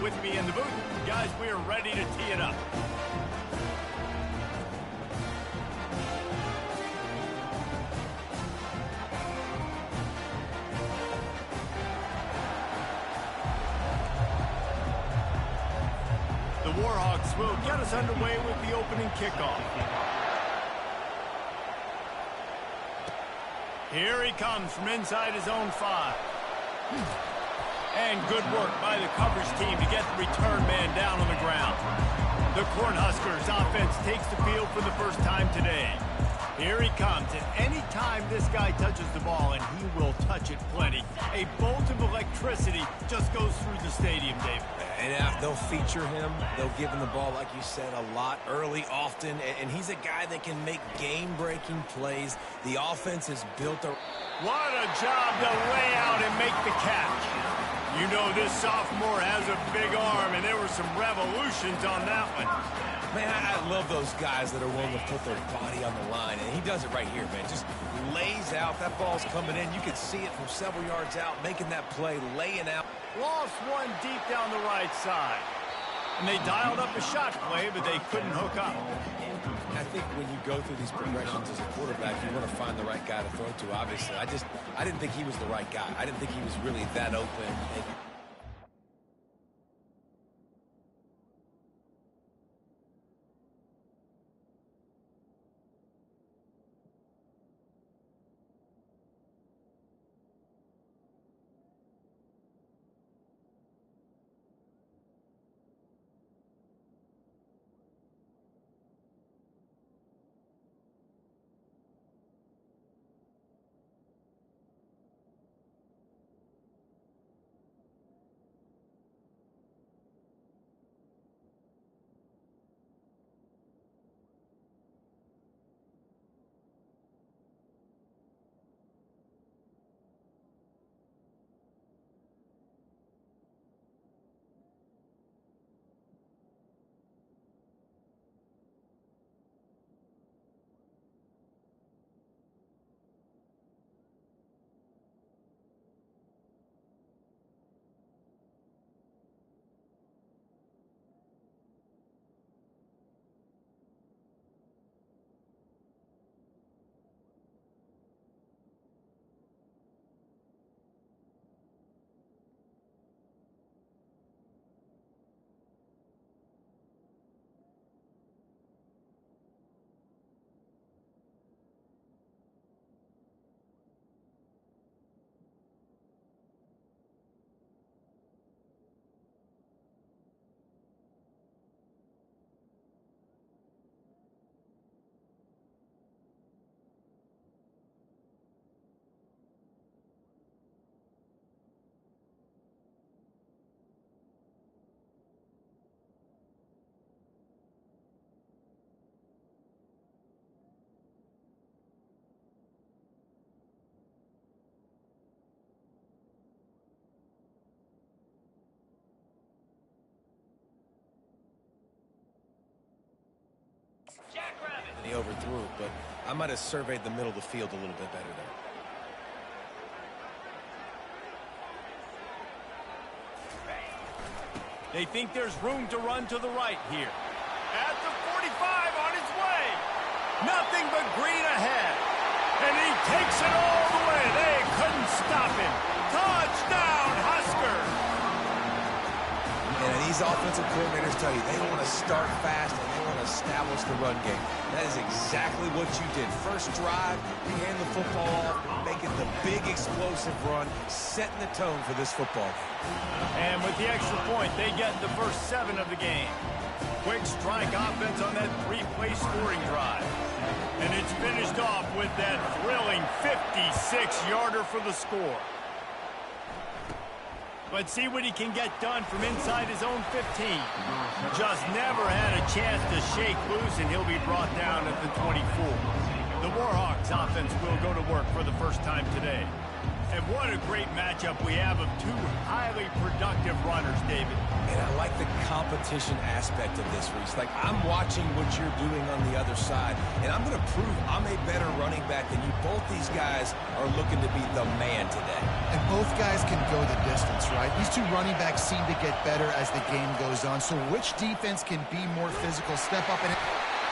with me in the booth. Guys, we are ready to tee it up. The Warhawks will get us underway with the opening kickoff. Here he comes from inside his own 5. And good work by the coverage team to get the return man down on the ground. The Cornhuskers offense takes the field for the first time today. Here he comes, and any time this guy touches the ball, and he will touch it plenty, a bolt of electricity just goes through the stadium, David. And they'll feature him. They'll give him the ball, like you said, a lot, early, often. And he's a guy that can make game-breaking plays. The offense is built around. What a job to lay out and make the catch. You know this sophomore has a big arm, and there were some revolutions on that one. Man, I love those guys that are willing to put their body on the line. And he does it right here, man. Just lays out. That ball's coming in. You can see it from several yards out, making that play, laying out. Lost one deep down the right side. And they dialed up a shot play, but they couldn't hook up. I think when you go through these progressions as a quarterback, you want to find the right guy to throw to, obviously. I didn't think he was the right guy. I didn't think he was really that open. And he overthrew it, but I might have surveyed the middle of the field a little bit better there. They think there's room to run to the right here. At the 45 on his way. Nothing but green ahead. And he takes it all the way. They couldn't stop him. Touchdown, Huskers! And these offensive coordinators tell you they want to start fast and they want to establish the run game. That is exactly what you did. First drive, you hand the football off, making the big explosive run, setting the tone for this football game. And with the extra point, they get the first 7 of the game. Quick strike offense on that 3-play scoring drive. And it's finished off with that thrilling 56-yarder for the score. But see what he can get done from inside his own 15. Just never had a chance to shake loose, and he'll be brought down at the 24. The Warhawks offense will go to work for the first time today. And what a great matchup we have of 2 highly productive runners, David. And I like the competition aspect of this, Reese. Like, I'm watching what you're doing on the other side, and I'm going to prove I'm a better running back than you. Both these guys are looking to be the man today. And both guys can go the distance, right? These two running backs seem to get better as the game goes on. So which defense can be more physical? Step up and...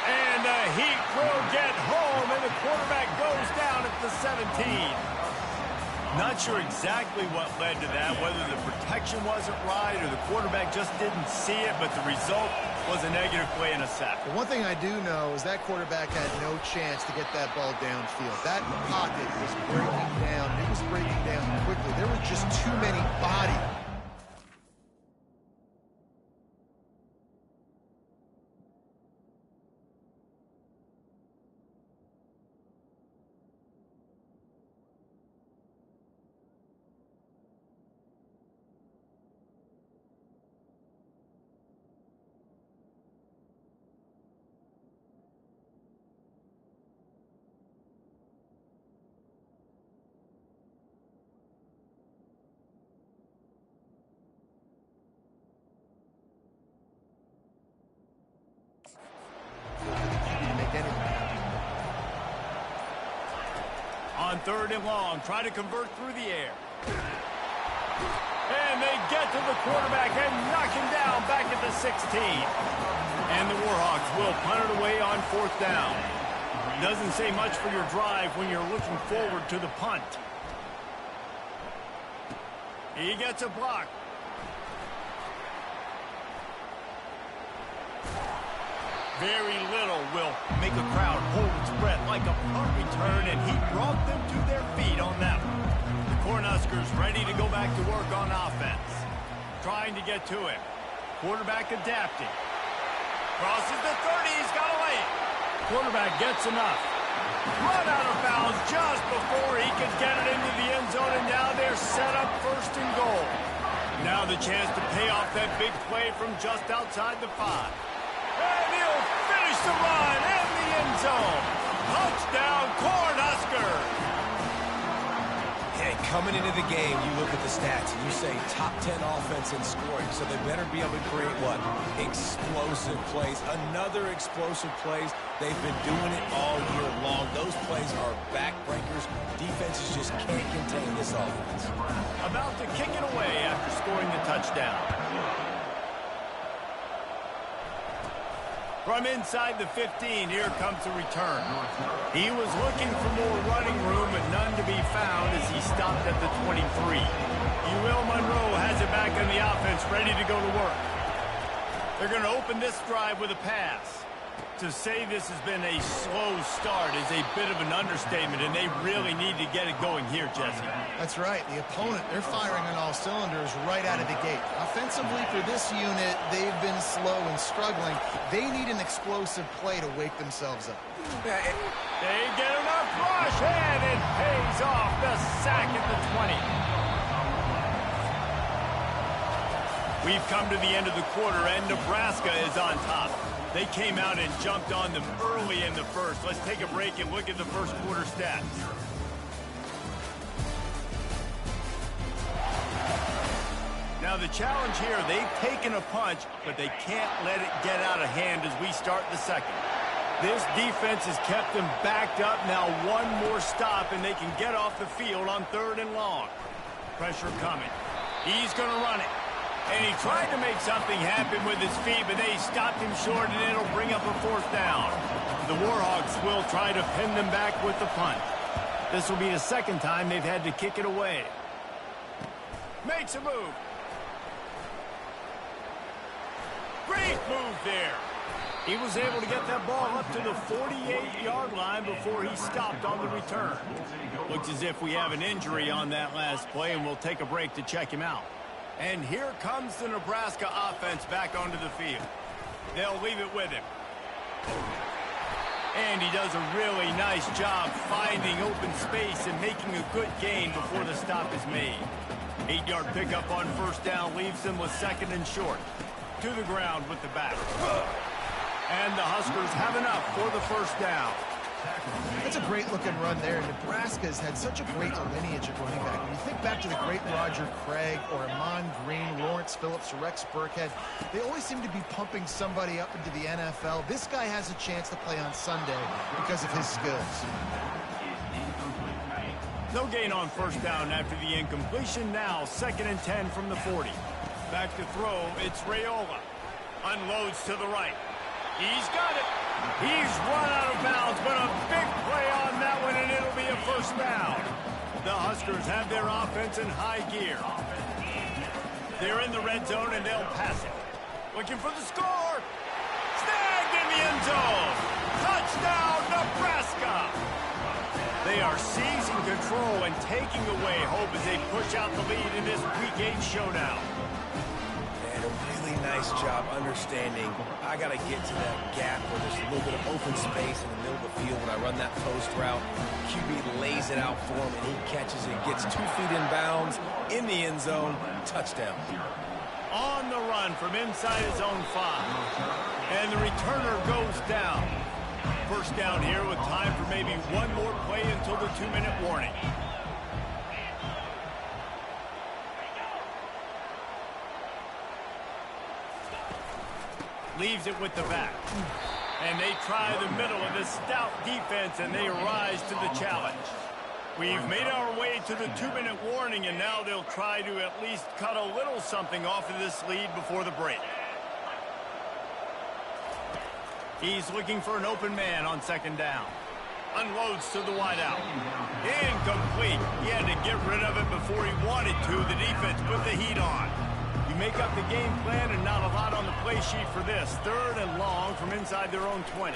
And the Heat will get home, and the quarterback goes down at the 17. Not sure exactly what led to that, whether the protection wasn't right or the quarterback just didn't see it, but the result was a negative play and a sack. The one thing I do know is that quarterback had no chance to get that ball downfield. That pocket was breaking down. It was breaking down quickly. There were just too many bodies. On 3rd and long, try to convert through the air. And they get to the quarterback and knock him down back at the 16. And the Warhawks will punt it away on 4th down. Doesn't say much for your drive when you're looking forward to the punt. He gets a block. Very little will make a crowd hold its breath like a punt return, and he brought them to their feet on that one. The Cornhuskers ready to go back to work on offense. Trying to get to him. Quarterback adapting. Crosses the 30, he's got a lane. Quarterback gets enough. Run out of bounds just before he could get it into the end zone, and now they're set up 1st and goal. Now the chance to pay off that big play from just outside the 5. And he'll finish the run in the end zone. Touchdown, Cornhuskers! Hey, coming into the game, you look at the stats and you say top 10 offense in scoring, so they better be able to create what? Explosive plays. Another explosive plays. They've been doing it all year long. Those plays are backbreakers. Defenses just can't contain this offense. About to kick it away after scoring the touchdown. From inside the 15, here comes the return. He was looking for more running room, but none to be found as he stopped at the 23. Will Monroe has it back on the offense, ready to go to work. They're going to open this drive with a pass. To say this has been a slow start is a bit of an understatement, and they really need to get it going here, Jesse. That's right. The opponent, they're firing on all cylinders right out of the gate. Offensively for this unit, they've been slow and struggling. They need an explosive play to wake themselves up. They get enough rush, and it pays off. The sack at the 20. We've come to the end of the quarter, and Nebraska is on top. They came out and jumped on them early in the first. Let's take a break and look at the first quarter stats. Now the challenge here, they've taken a punch, but they can't let it get out of hand as we start the second. This defense has kept them backed up. Now one more stop, and they can get off the field on 3rd and long. Pressure coming. He's going to run it. And he tried to make something happen with his feet, but they stopped him short, and it'll bring up a 4th down. The Warhawks will try to pin them back with the punt. This will be the 2nd time they've had to kick it away. Makes a move. Great move there. He was able to get that ball up to the 48-yard line before he stopped on the return. Looks as if we have an injury on that last play, and we'll take a break to check him out. And here comes the Nebraska offense back onto the field. They'll leave it with him. And he does a really nice job finding open space and making a good gain before the stop is made. 8-yard pickup on 1st down leaves them with 2nd and short. To the ground with the back. And the Huskers have enough for the 1st down. That's a great-looking run there. Nebraska's had such a great lineage at running back. When you think back to the great Roger Craig or Amon Green, Lawrence Phillips, or Rex Burkhead, they always seem to be pumping somebody up into the NFL. This guy has a chance to play on Sunday because of his skills. No gain on first down after the incompletion. Now 2nd and 10 from the 40. Back to throw, it's Raiola. Unloads to the right. He's got it. He's run out of bounds, but a big play on that one, and it'll be a first down. The Huskers have their offense in high gear. They're in the red zone, and they'll pass it. Looking for the score. Snagged in the end zone. Touchdown, Nebraska. They are seizing control and taking away hope as they push out the lead in this Week 8 showdown. And a really nice job understanding I got to get to that gap where there's a little bit of open space in the middle of the field when I run that post route. QB lays it out for him, and he catches it, gets 2 feet in bounds, in the end zone, touchdown. On the run from inside his own 5. And the returner goes down. First down here with time for maybe one more play until the 2-minute warning. Leaves it with the back. And they try the middle of this stout defense, and they rise to the challenge. We've made our way to the 2-minute warning, and now they'll try to at least cut a little something off of this lead before the break. He's looking for an open man on 2nd down. Unloads to the wideout. Incomplete. He had to get rid of it before he wanted to. The defense put the heat on. You make up the game plan and not a lot on the play sheet for this. 3rd and long from inside their own 20.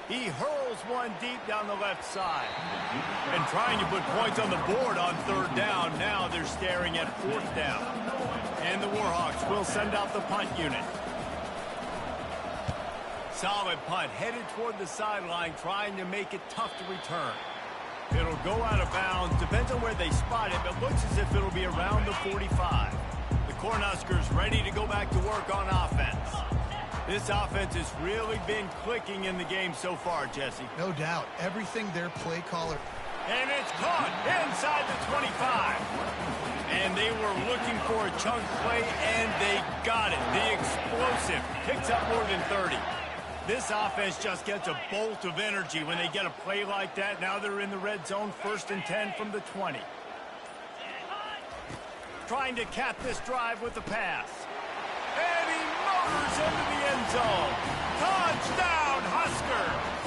He hurls one deep down the left side. And trying to put points on the board on 3rd down. Now they're staring at 4th down. And the Warhawks will send out the punt unit. Solid punt, headed toward the sideline, trying to make it tough to return. It'll go out of bounds, depends on where they spot it, but looks as if it'll be around the 45. The Cornhuskers ready to go back to work on offense. This offense has really been clicking in the game so far, Jesse. No doubt. Everything their play caller... And it's caught inside the 25. And they were looking for a chunk play, and they got it. The explosive picks up more than 30. This offense just gets a bolt of energy when they get a play like that. Now they're in the red zone, 1st and 10 from the 20. Trying to cap this drive with the pass. And he motors into the end zone. Touchdown, Husker!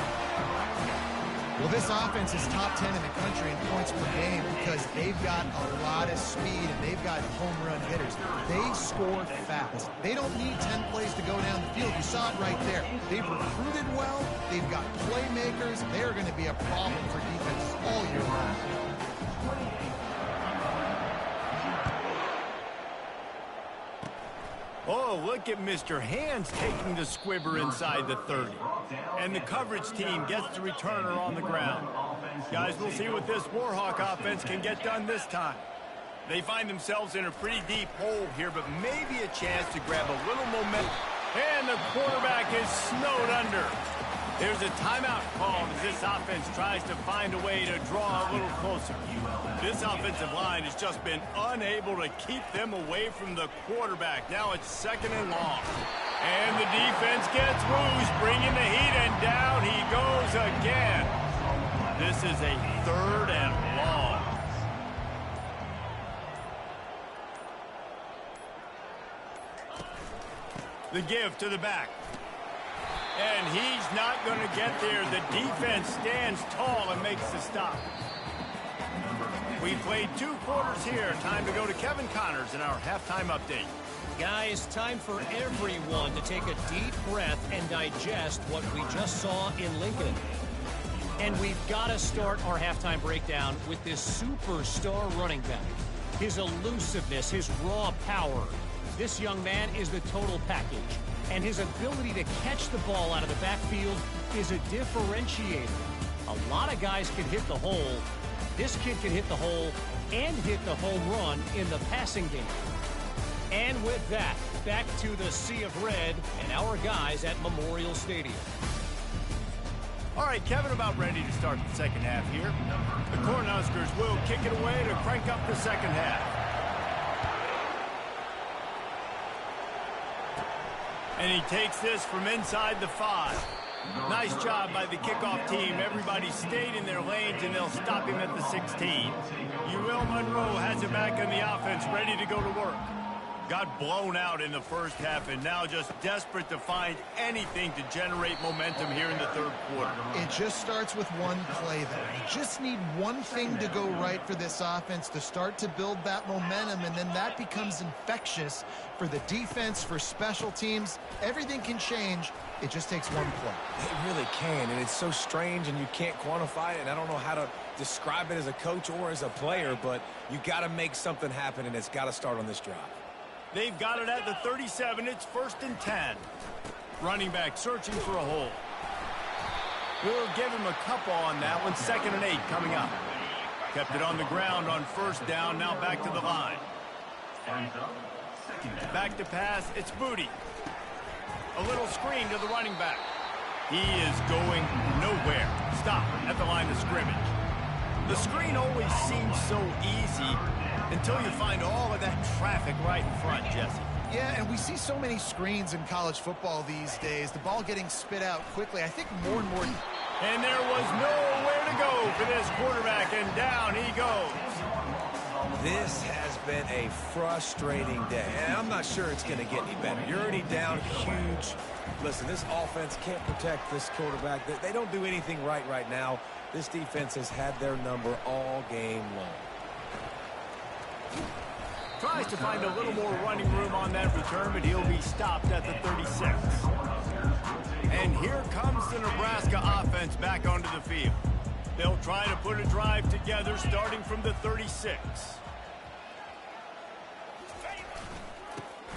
Well, this offense is top 10 in the country in points per game because they've got a lot of speed and they've got home run hitters. They score fast. They don't need 10 plays to go down the field. You saw it right there. They've recruited well. They've got playmakers. They're going to be a problem for defenses all year long. Oh, look at Mr. Hands taking the squibber inside the 30. And the coverage team gets the returner on the ground. Guys, we'll see what this Warhawk offense can get done this time. They find themselves in a pretty deep hole here, but maybe a chance to grab a little momentum. And the quarterback is snowed under. There's a timeout called as this offense tries to find a way to draw a little closer. This offensive line has just been unable to keep them away from the quarterback. Now it's 2nd and long. And the defense gets loose, bringing the heat, and down he goes again. This is a 3rd and long. The give to the back. And he's not going to get there. The defense stands tall and makes the stop. We played 2 quarters here. Time to go to Kevin Connors in our halftime update. Guys, time for everyone to take a deep breath and digest what we just saw in Lincoln. And we've got to start our halftime breakdown with this superstar running back. His elusiveness, his raw power. This young man is the total package. And his ability to catch the ball out of the backfield is a differentiator. A lot of guys can hit the hole. This kid can hit the hole and hit the home run in the passing game. And with that, back to the Sea of Red and our guys at Memorial Stadium. All right, Kevin, about ready to start the second half here. The Cornhuskers will kick it away to crank up the second half. And he takes this from inside the 5. Nice job by the kickoff team. Everybody stayed in their lanes, and they'll stop him at the 16. Uriel Monroe has it back on the offense, ready to go to work. Got blown out in the first half, and now just desperate to find anything to generate momentum here in the third quarter. It just starts with one play, though. You just need one thing to go right for this offense to start to build that momentum, and then that becomes infectious for the defense, for special teams. Everything can change. It just takes one play. It really can, and it's so strange, and you can't quantify it, and I don't know how to describe it as a coach or as a player, but you got to make something happen, and it's got to start on this drive. They've got it at the 37. It's 1st and 10. Running back searching for a hole. We'll give him a couple on that one. 2nd and 8 coming up. Kept it on the ground on 1st down. Now back to the line. Back to pass. It's Booty. A little screen to the running back. He is going nowhere. Stop at the line of scrimmage. The screen always seems so easy until you find all of that traffic right in front, Jesse. Yeah, and we see so many screens in college football these days. The ball getting spit out quickly. I think more and more. And there was nowhere to go for this quarterback, and down he goes. This has been a frustrating day, and I'm not sure it's going to get any better. You're already down huge. Listen, this offense can't protect this quarterback. They don't do anything right now. This defense has had their number all game long. Tries to find a little more running room on that return, but he'll be stopped at the 36. And here comes the Nebraska offense back onto the field. They'll try to put a drive together starting from the 36.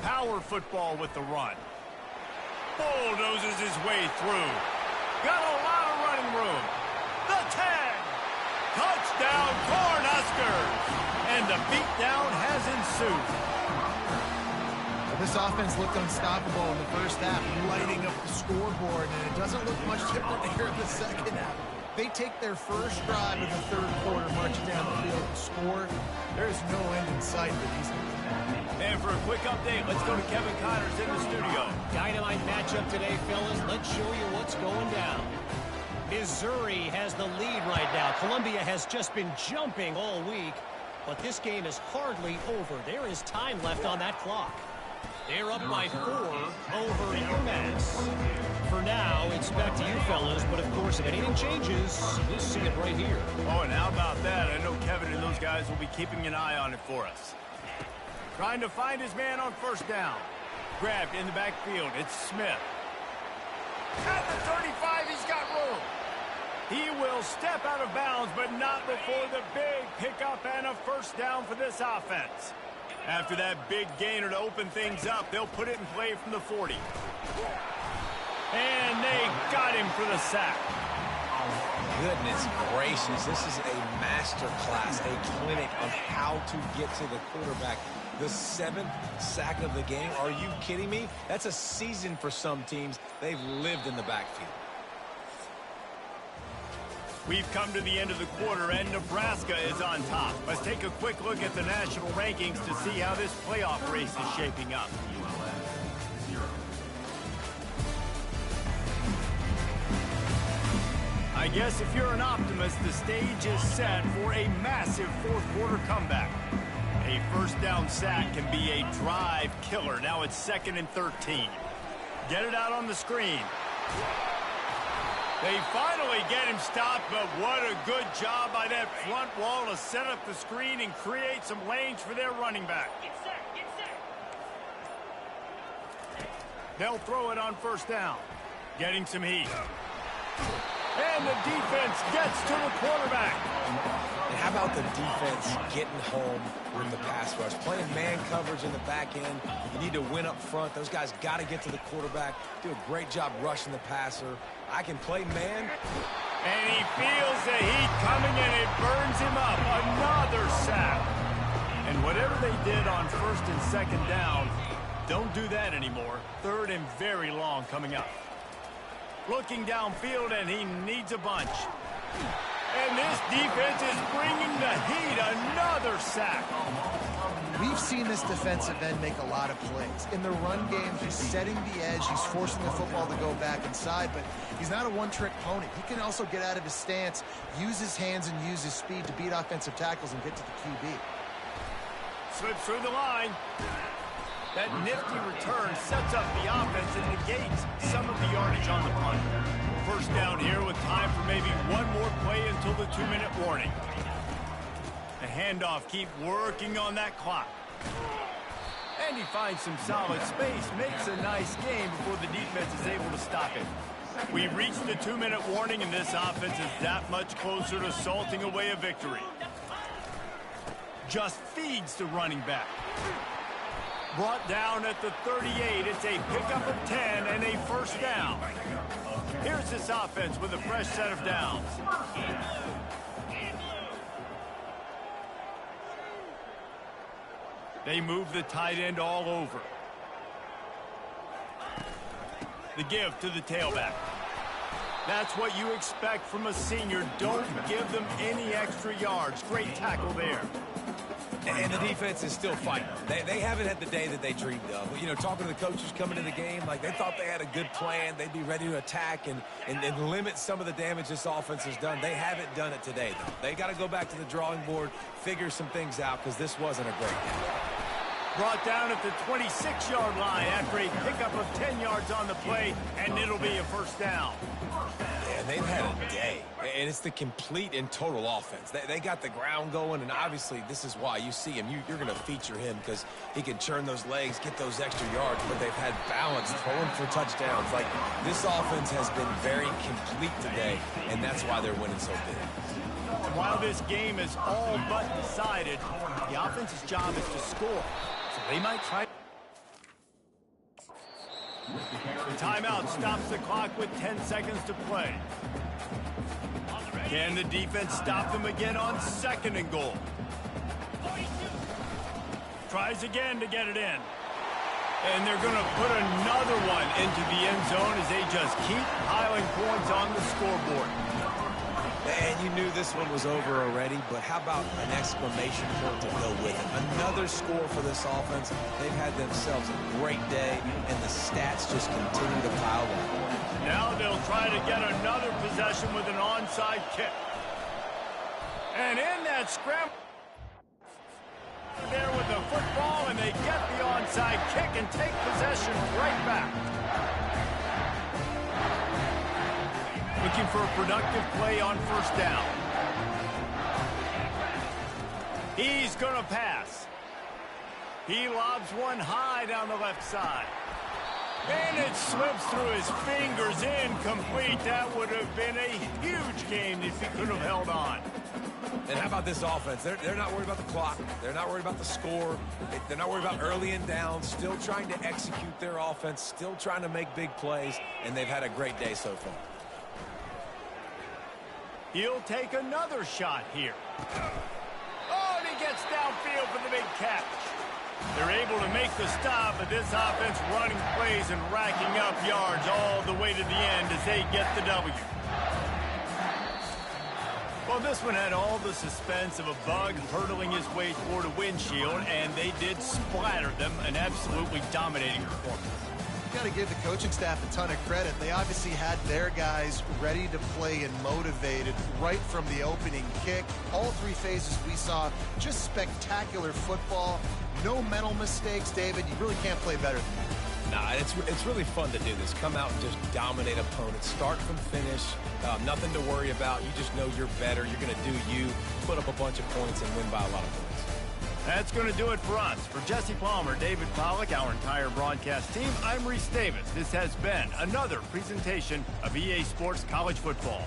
Power football with the run. Bulldozes his way through. Got a lot of running room. The 10. Touchdown, Cornhuskers. And the beatdown has ensued. This offense looked unstoppable in the first half, lighting up the scoreboard, and it doesn't look much different here in the second half. They take their first drive of the third quarter, march down the field and score. There's no end in sight for these guys. And for a quick update, let's go to Kevin Connors in the studio. Dynamite matchup today, fellas. Let's show you what's going down. Missouri has the lead right now. Columbia has just been jumping all week, but this game is hardly over. There is time left on that clock. They're up by 4 over UMass. For now, it's back to you, fellas, but of course, if anything changes, we'll see it right here. Oh, and how about that? I know Kevin and those guys will be keeping an eye on it for us. Trying to find his man on 1st down. Grabbed in the backfield. It's Smith. At the 35, he's got room. He will step out of bounds, but not before the big pickup and a 1st down for this offense. After that big gainer to open things up, they'll put it in play from the 40. And they got him for the sack. Goodness gracious, this is a master class, a clinic on how to get to the quarterback. The 7th sack of the game. Are you kidding me? That's a season for some teams. They've lived in the backfield. We've come to the end of the quarter, and Nebraska is on top. Let's take a quick look at the national rankings to see how this playoff race is shaping up. I guess if you're an optimist, the stage is set for a massive fourth quarter comeback. A 1st down sack can be a drive killer. Now it's 2nd and 13. Get it out on the screen. They finally get him stopped, but what a good job by that front wall to set up the screen and create some lanes for their running back. They'll throw it on 1st down. Getting some heat. And the defense gets to the quarterback. And how about the defense getting home with the pass rush? Playing man coverage in the back end. You need to win up front. Those guys got to get to the quarterback. Do a great job rushing the passer. I can play man. And he feels the heat coming, and it burns him up. Another sack. And whatever they did on 1st and 2nd down, don't do that anymore. 3rd and very long coming up. Looking downfield, and he needs a bunch. And this defense is bringing the heat. Another sack. We've seen this defensive end make a lot of plays. In the run game, he's setting the edge. He's forcing the football to go back inside, but he's not a one-trick pony. He can also get out of his stance, use his hands, and use his speed to beat offensive tackles and get to the QB. Slips through the line. That nifty return sets up the offense and negates some of the yardage on the punt. First down here with time for maybe one more play until the 2-minute warning. The handoff, keep working on that clock. And he finds some solid space, makes a nice game before the defense is able to stop it. We reached the 2-minute warning, and this offense is that much closer to salting away a victory. Just feeds the running back. Brought down at the 38. It's a pickup of 10 and a first down. Here's this offense with a fresh set of downs. They move the tight end all over. The give to the tailback. That's what you expect from a senior. Don't give them any extra yards. Great tackle there. And the defense is still fighting. They haven't had the day that they dreamed of. You know, talking to the coaches coming to the game, like they thought they had a good plan. They'd be ready to attack and limit some of the damage this offense has done. They haven't done it today, though. They got to go back to the drawing board, figure some things out, because this wasn't a great game. Brought down at the 26-yard line after a pickup of 10 yards on the play, and it'll be a first down. Yeah, they've had a day, and it's the complete and total offense. They got the ground going, and obviously this is why you see him. You're going to feature him because he can churn those legs, get those extra yards, but they've had balance, throwing for touchdowns. Like, this offense has been very complete today, and that's why they're winning so big. While this game is all but decided, the offense's job is to score. So they might try. The timeout stops the clock with 10 seconds to play. Can the defense stop them again on 2nd and goal? Tries again to get it in. And they're going to put another one into the end zone as they just keep piling points on the scoreboard. And you knew this one was over already, but how about an exclamation point to go with it? Another score for this offense. They've had themselves a great day, and the stats just continue to pile up. Now they'll try to get another possession with an onside kick. And in that scramble, there with the football, and they get the onside kick and take possession right back. Looking for a productive play on first down. He's going to pass. He lobs one high down the left side. And it slips through his fingers, incomplete. That would have been a huge game if he could have held on. And how about this offense? They're not worried about the clock. They're not worried about the score. They're not worried about early and down. Still trying to execute their offense. Still trying to make big plays. And they've had a great day so far. He'll take another shot here. Oh, and he gets downfield for the big catch. They're able to make the stop, but this offense running plays and racking up yards all the way to the end as they get the W. Well, this one had all the suspense of a bug hurtling his way toward a windshield, and they did splatter them, an absolutely dominating performance. Got to give the coaching staff a ton of credit. They obviously had their guys ready to play and motivated right from the opening kick. All 3 phases we saw just spectacular football. No mental mistakes, David. You really can't play better than that. Nah, it's really fun to do this. Come out and just dominate opponents. Start from finish. Nothing to worry about. You just know you're better. You're going to do you. Put up a bunch of points and win by a lot of points. That's going to do it for us. For Jesse Palmer, David Pollack, our entire broadcast team, I'm Reese Davis. This has been another presentation of EA Sports College Football.